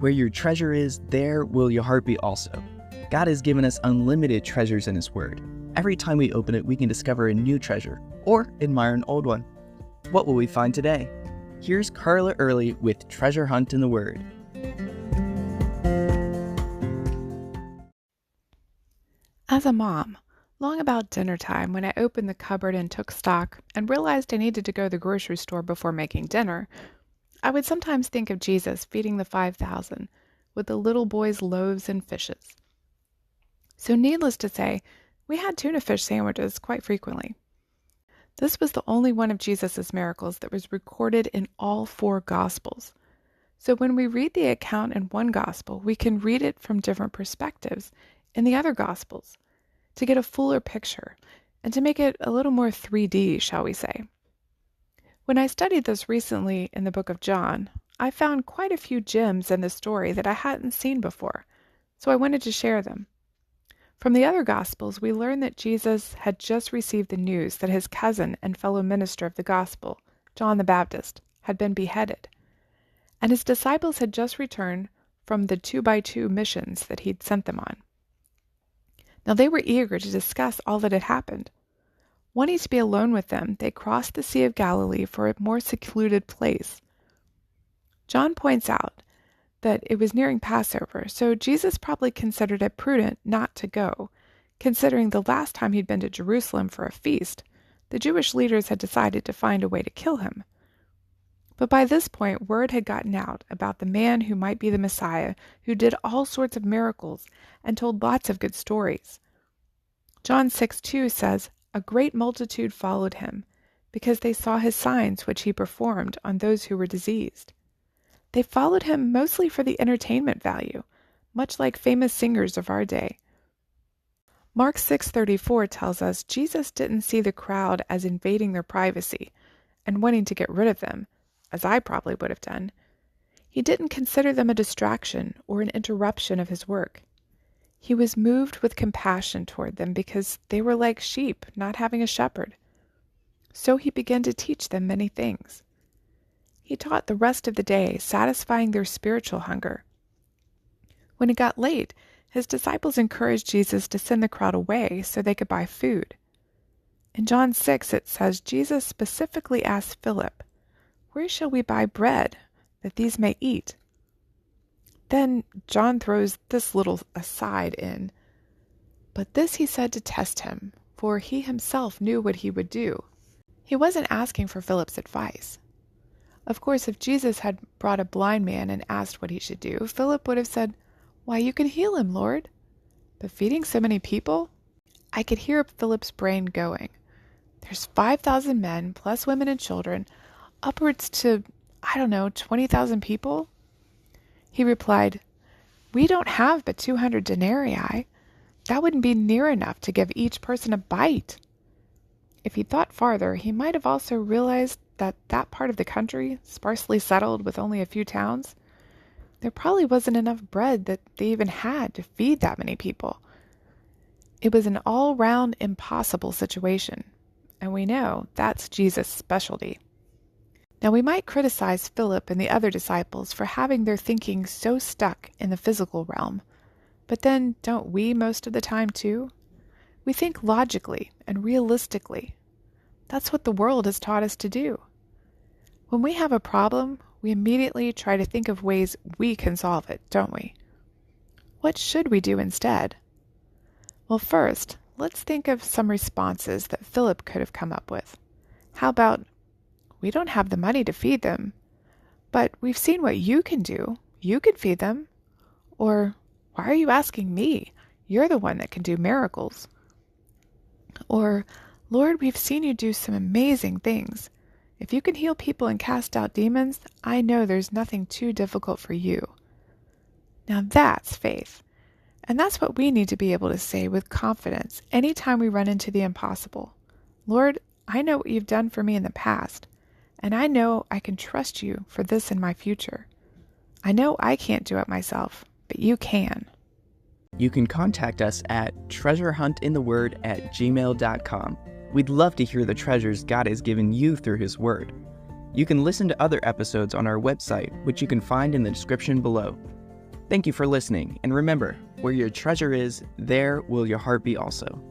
Where your treasure is, there will your heart be also. God has given us unlimited treasures in His Word. Every time we open it, we can discover a new treasure or admire an old one. What will we find today? Here's Carla Early with Treasure Hunt in the Word. As a mom, long about dinner time when I opened the cupboard and took stock and realized I needed to go to the grocery store before making dinner, I would sometimes think of Jesus feeding the 5,000 with the little boy's loaves and fishes. So needless to say, we had tuna fish sandwiches quite frequently. This was the only one of Jesus' miracles that was recorded in all 4 Gospels. So when we read the account in one Gospel, we can read it from different perspectives in the other Gospels to get a fuller picture and to make it a little more 3D, shall we say. When I studied this recently in the book of John, I found quite a few gems in the story that I hadn't seen before, so I wanted to share them. From the other Gospels, we learn that Jesus had just received the news that his cousin and fellow minister of the Gospel, John the Baptist, had been beheaded, and his disciples had just returned from the 2x2 missions that he'd sent them on. Now they were eager to discuss all that had happened. Wanting to be alone with them, they crossed the Sea of Galilee for a more secluded place. John points out that it was nearing Passover, so Jesus probably considered it prudent not to go, considering the last time he'd been to Jerusalem for a feast, the Jewish leaders had decided to find a way to kill him. But by this point, word had gotten out about the man who might be the Messiah, who did all sorts of miracles and told lots of good stories. John 6:2 says, "A great multitude followed him, because they saw his signs which he performed on those who were diseased." They followed him mostly for the entertainment value, much like famous singers of our day. Mark 6:34 tells us Jesus didn't see the crowd as invading their privacy and wanting to get rid of them, as I probably would have done. He didn't consider them a distraction or an interruption of his work. He was moved with compassion toward them because they were like sheep not having a shepherd. So he began to teach them many things. He taught the rest of the day, satisfying their spiritual hunger. When it got late, his disciples encouraged Jesus to send the crowd away so they could buy food. In John 6, it says Jesus specifically asked Philip, "Where shall we buy bread that these may eat?" Then John throws this little aside in, "But this he said to test him, for he himself knew what he would do." He wasn't asking for Philip's advice. Of course, if Jesus had brought a blind man and asked what he should do, Philip would have said, "Why, you can heal him, Lord." But feeding so many people? I could hear Philip's brain going. There's 5,000 men, plus women and children, upwards to, 20,000 people? He replied, "We don't have but 200 denarii. That wouldn't be near enough to give each person a bite." If he thought farther, he might have also realized that part of the country, sparsely settled with only a few towns, there probably wasn't enough bread that they even had to feed that many people. It was an all-round impossible situation, and we know that's Jesus' specialty. Now we might criticize Philip and the other disciples for having their thinking so stuck in the physical realm, but then don't we most of the time too? We think logically and realistically. That's what the world has taught us to do. When we have a problem, we immediately try to think of ways we can solve it, don't we? What should we do instead? Well, first, let's think of some responses that Philip could have come up with. How about, "We don't have the money to feed them, but we've seen what you can do. You can feed them." Or, "Why are you asking me? You're the one that can do miracles." Or, "Lord, we've seen you do some amazing things. If you can heal people and cast out demons, I know there's nothing too difficult for you." Now that's faith. And that's what we need to be able to say with confidence anytime we run into the impossible. "Lord, I know what you've done for me in the past, and I know I can trust you for this in my future. I know I can't do it myself, but you can." You can contact us at treasurehuntintheword@gmail.com. We'd love to hear the treasures God has given you through His Word. You can listen to other episodes on our website, which you can find in the description below. Thank you for listening, and remember, where your treasure is, there will your heart be also.